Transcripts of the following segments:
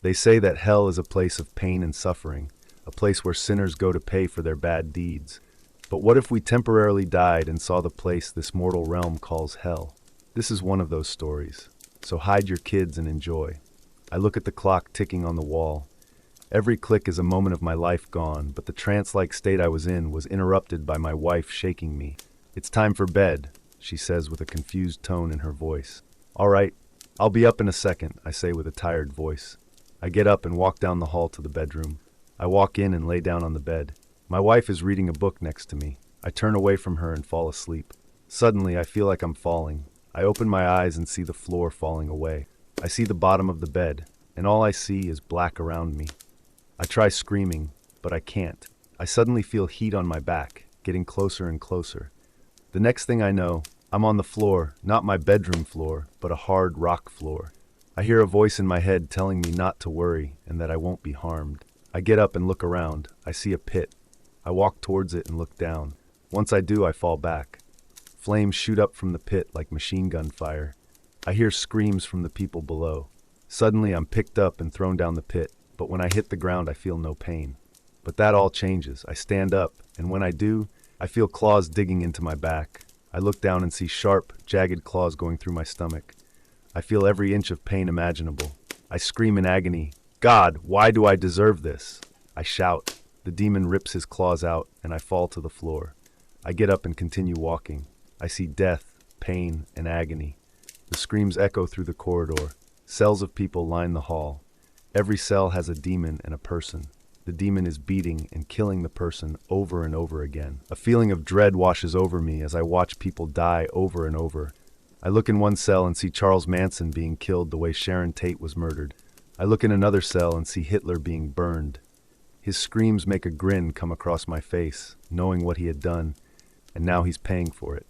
They say that hell is a place of pain and suffering, a place where sinners go to pay for their bad deeds. But what if we temporarily died and saw the place this mortal realm calls hell? This is one of those stories. So hide your kids and enjoy. I look at the clock ticking on the wall. Every click is a moment of my life gone, but the trance-like state I was in was interrupted by my wife shaking me. "It's time for bed," she says with a confused tone in her voice. "All right, I'll be up in a second," I say with a tired voice. I get up and walk down the hall to the bedroom. I walk in and lay down on the bed. My wife is reading a book next to me. I turn away from her and fall asleep. Suddenly, I feel like I'm falling. I open my eyes and see the floor falling away. I see the bottom of the bed, and all I see is black around me. I try screaming, but I can't. I suddenly feel heat on my back, getting closer and closer. The next thing I know, I'm on the floor, not my bedroom floor, but a hard rock floor. I hear a voice in my head telling me not to worry and that I won't be harmed. I get up and look around. I see a pit. I walk towards it and look down. Once I do, I fall back. Flames shoot up from the pit like machine gun fire. I hear screams from the people below. Suddenly, I'm picked up and thrown down the pit, but when I hit the ground, I feel no pain. But that all changes. I stand up, and when I do, I feel claws digging into my back. I look down and see sharp, jagged claws going through my stomach. I feel every inch of pain imaginable. I scream in agony, "God, why do I deserve this?" I shout. The demon rips his claws out, and I fall to the floor. I get up and continue walking. I see death, pain, and agony. The screams echo through the corridor. Cells of people line the hall. Every cell has a demon and a person. The demon is beating and killing the person over and over again. A feeling of dread washes over me as I watch people die over and over. I look in one cell and see Charles Manson being killed the way Sharon Tate was murdered. I look in another cell and see Hitler being burned. His screams make a grin come across my face, knowing what he had done, and now he's paying for it.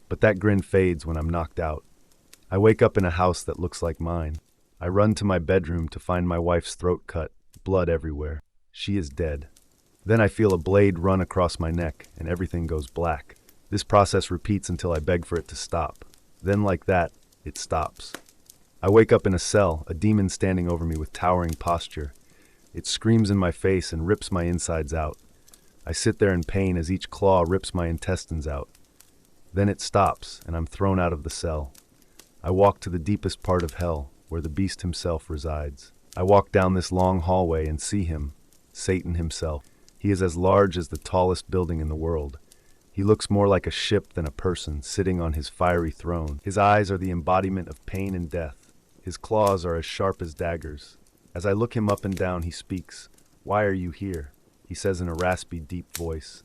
But that grin fades when I'm knocked out. I wake up in a house that looks like mine. I run to my bedroom to find my wife's throat cut, blood everywhere. She is dead. Then I feel a blade run across my neck, and everything goes black. This process repeats until I beg for it to stop. Then, like that, it stops. I wake up in a cell, a demon standing over me with towering posture. It screams in my face and rips my insides out. I sit there in pain as each claw rips my intestines out. Then it stops, and I'm thrown out of the cell. I walk to the deepest part of hell, where the beast himself resides. I walk down this long hallway and see him, Satan himself. He is as large as the tallest building in the world. He looks more like a ship than a person, sitting on his fiery throne. His eyes are the embodiment of pain and death. His claws are as sharp as daggers. As I look him up and down, he speaks. "Why are you here?" he says in a raspy, deep voice.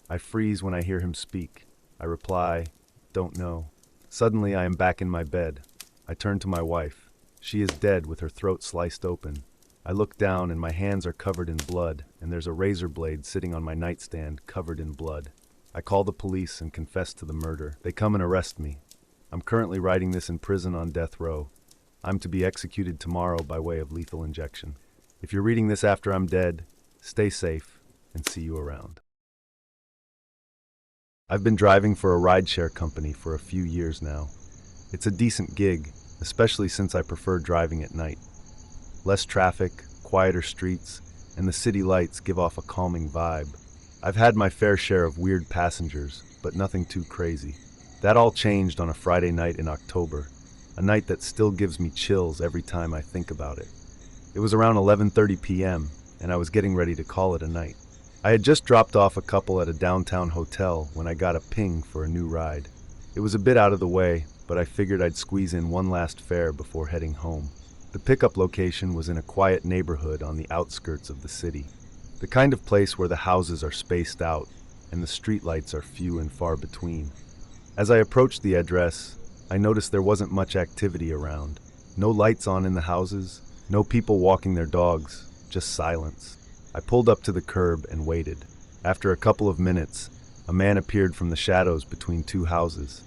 I freeze when I hear him speak. I reply, "Don't know." Suddenly, I am back in my bed. I turn to my wife. She is dead with her throat sliced open. I look down and my hands are covered in blood, and there's a razor blade sitting on my nightstand covered in blood. I call the police and confess to the murder. They come and arrest me. I'm currently writing this in prison on death row. I'm to be executed tomorrow by way of lethal injection. If you're reading this after I'm dead, stay safe and see you around. I've been driving for a rideshare company for a few years now. It's a decent gig, especially since I prefer driving at night. Less traffic, quieter streets, and the city lights give off a calming vibe. I've had my fair share of weird passengers, but nothing too crazy. That all changed on a Friday night in October, a night that still gives me chills every time I think about it. It was around 11:30 p.m., and I was getting ready to call it a night. I had just dropped off a couple at a downtown hotel when I got a ping for a new ride. It was a bit out of the way, but I figured I'd squeeze in one last fare before heading home. The pickup location was in a quiet neighborhood on the outskirts of the city. The kind of place where the houses are spaced out and the streetlights are few and far between. As I approached the address, I noticed there wasn't much activity around. No lights on in the houses, no people walking their dogs, just silence. I pulled up to the curb and waited. After a couple of minutes, a man appeared from the shadows between two houses.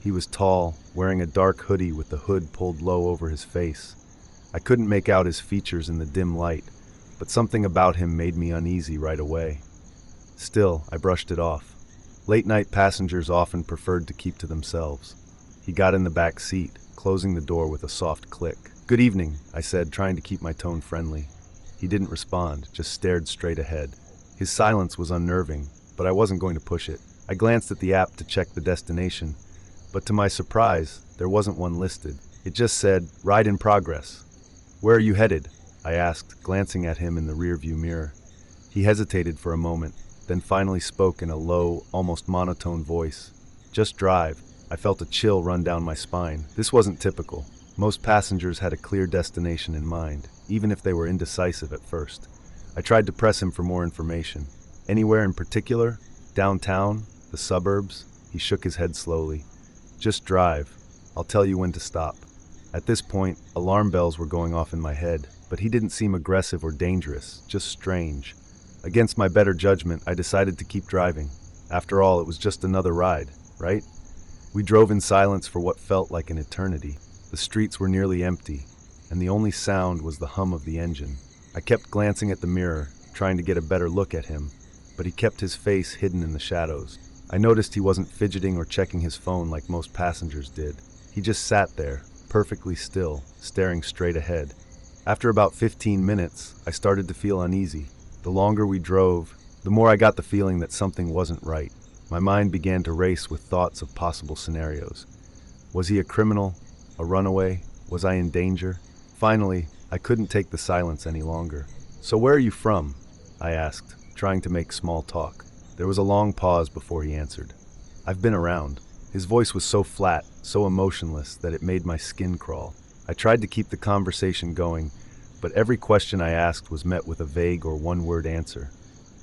He was tall, wearing a dark hoodie with the hood pulled low over his face. I couldn't make out his features in the dim light, but something about him made me uneasy right away. Still, I brushed it off. Late-night passengers often preferred to keep to themselves. He got in the back seat, closing the door with a soft click. "Good evening," I said, trying to keep my tone friendly. He didn't respond, just stared straight ahead. His silence was unnerving, but I wasn't going to push it. I glanced at the app to check the destination, but to my surprise, there wasn't one listed. It just said, "Ride in progress." "Where are you headed?" I asked, glancing at him in the rearview mirror. He hesitated for a moment, then finally spoke in a low, almost monotone voice. "Just drive." I felt a chill run down my spine. This wasn't typical. Most passengers had a clear destination in mind, even if they were indecisive at first. I tried to press him for more information. "Anywhere in particular? Downtown? The suburbs?" He shook his head slowly. "Just drive. I'll tell you when to stop." At this point, alarm bells were going off in my head, but he didn't seem aggressive or dangerous, just strange. Against my better judgment, I decided to keep driving. After all, it was just another ride, right? We drove in silence for what felt like an eternity. The streets were nearly empty, and the only sound was the hum of the engine. I kept glancing at the mirror, trying to get a better look at him, but he kept his face hidden in the shadows. I noticed he wasn't fidgeting or checking his phone like most passengers did. He just sat there, perfectly still, staring straight ahead. After about 15 minutes, I started to feel uneasy. The longer we drove, the more I got the feeling that something wasn't right. My mind began to race with thoughts of possible scenarios. Was he a criminal? A runaway? Was I in danger? Finally, I couldn't take the silence any longer. "So where are you from?" I asked, trying to make small talk. There was a long pause before he answered. "I've been around." His voice was so flat, so emotionless, that it made my skin crawl. I tried to keep the conversation going, but every question I asked was met with a vague or one-word answer.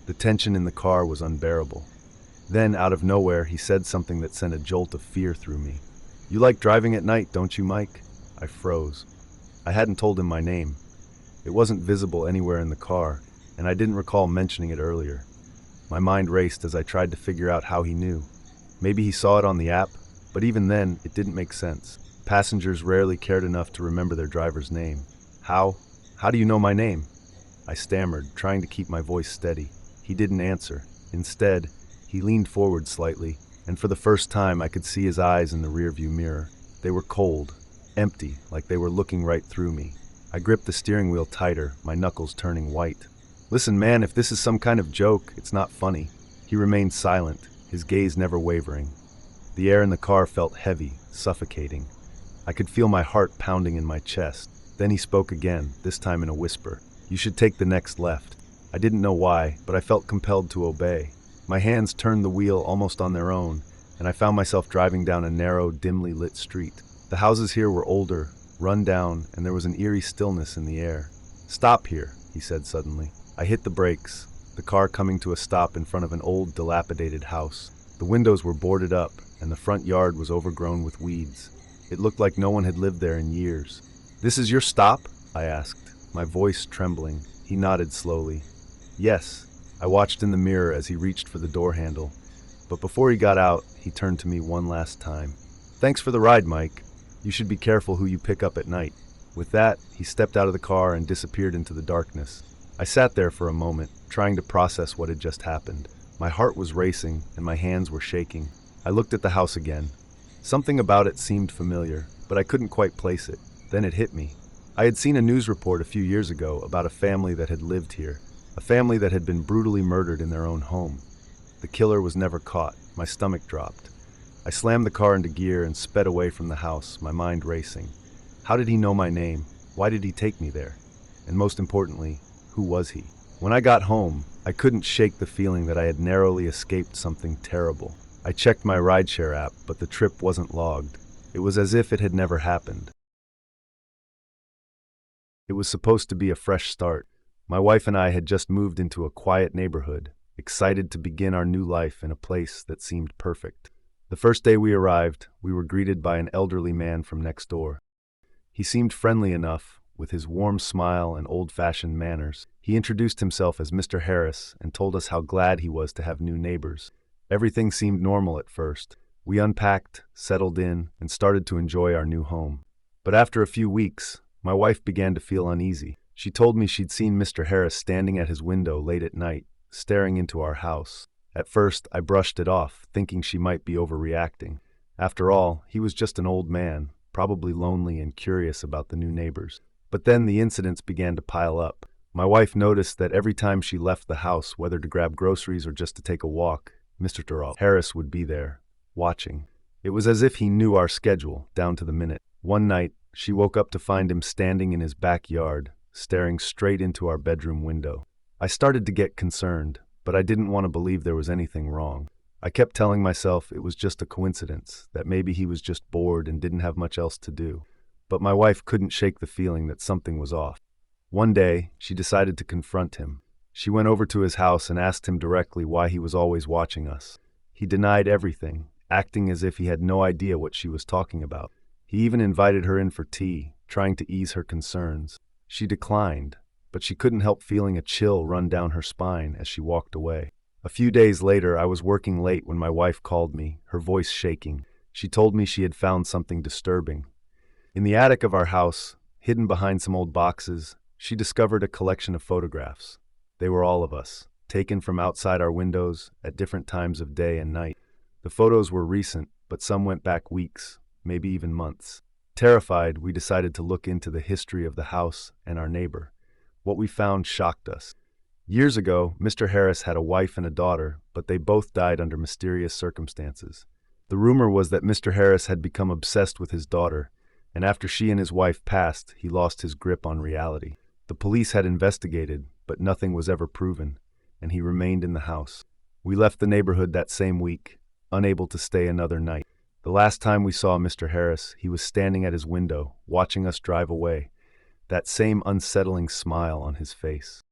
The tension in the car was unbearable. Then, out of nowhere, he said something that sent a jolt of fear through me. "You like driving at night, don't you, Mike?" I froze. I hadn't told him my name. It wasn't visible anywhere in the car, and I didn't recall mentioning it earlier. My mind raced as I tried to figure out how he knew. Maybe he saw it on the app, but even then, it didn't make sense. Passengers rarely cared enough to remember their driver's name. How do you know my name?" I stammered, trying to keep my voice steady. He didn't answer. Instead, he leaned forward slightly, and for the first time I could see his eyes in the rearview mirror. They were cold, empty, like they were looking right through me. I gripped the steering wheel tighter, my knuckles turning white. "Listen, man, if this is some kind of joke, it's not funny." He remained silent, his gaze never wavering. The air in the car felt heavy, suffocating. I could feel my heart pounding in my chest. Then he spoke again, this time in a whisper. "You should take the next left." I didn't know why, but I felt compelled to obey. My hands turned the wheel almost on their own, and I found myself driving down a narrow, dimly lit street. The houses here were older, run down, and there was an eerie stillness in the air. "Stop here," he said suddenly. I hit the brakes, the car coming to a stop in front of an old, dilapidated house. The windows were boarded up, and the front yard was overgrown with weeds. It looked like no one had lived there in years. "This is your stop?" I asked, my voice trembling. He nodded slowly. "Yes." I watched in the mirror as he reached for the door handle, but before he got out, he turned to me one last time. "Thanks for the ride, Mike. You should be careful who you pick up at night." With that, he stepped out of the car and disappeared into the darkness. I sat there for a moment, trying to process what had just happened. My heart was racing, and my hands were shaking. I looked at the house again. Something about it seemed familiar, but I couldn't quite place it. Then it hit me. I had seen a news report a few years ago about a family that had lived here, a family that had been brutally murdered in their own home. The killer was never caught. My stomach dropped. I slammed the car into gear and sped away from the house, my mind racing. How did he know my name? Why did he take me there? And most importantly, who was he? When I got home, I couldn't shake the feeling that I had narrowly escaped something terrible. I checked my rideshare app, but the trip wasn't logged. It was as if it had never happened. It was supposed to be a fresh start. My wife and I had just moved into a quiet neighborhood, excited to begin our new life in a place that seemed perfect. The first day we arrived, we were greeted by an elderly man from next door. He seemed friendly enough, with his warm smile and old-fashioned manners. He introduced himself as Mr. Harris and told us how glad he was to have new neighbors. Everything seemed normal at first. We unpacked, settled in, and started to enjoy our new home. But after a few weeks, my wife began to feel uneasy. She told me she'd seen Mr. Harris standing at his window late at night, staring into our house. At first, I brushed it off, thinking she might be overreacting. After all, he was just an old man, probably lonely and curious about the new neighbors. But then the incidents began to pile up. My wife noticed that every time she left the house, whether to grab groceries or just to take a walk, Mr. Harris would be there, watching. It was as if he knew our schedule, down to the minute. One night, she woke up to find him standing in his backyard, staring straight into our bedroom window. I started to get concerned, but I didn't want to believe there was anything wrong. I kept telling myself it was just a coincidence, that maybe he was just bored and didn't have much else to do. But my wife couldn't shake the feeling that something was off. One day, she decided to confront him. She went over to his house and asked him directly why he was always watching us. He denied everything, acting as if he had no idea what she was talking about. He even invited her in for tea, trying to ease her concerns. She declined, but she couldn't help feeling a chill run down her spine as she walked away. A few days later, I was working late when my wife called me, her voice shaking. She told me she had found something disturbing. In the attic of our house, hidden behind some old boxes, she discovered a collection of photographs. They were all of us, taken from outside our windows at different times of day and night. The photos were recent, but some went back weeks, maybe even months. Terrified, we decided to look into the history of the house and our neighbor. What we found shocked us. Years ago, Mr. Harris had a wife and a daughter, but they both died under mysterious circumstances. The rumor was that Mr. Harris had become obsessed with his daughter, and after she and his wife passed, he lost his grip on reality. The police had investigated, but nothing was ever proven, and he remained in the house. We left the neighborhood that same week, unable to stay another night. The last time we saw Mr. Harris, he was standing at his window, watching us drive away, that same unsettling smile on his face.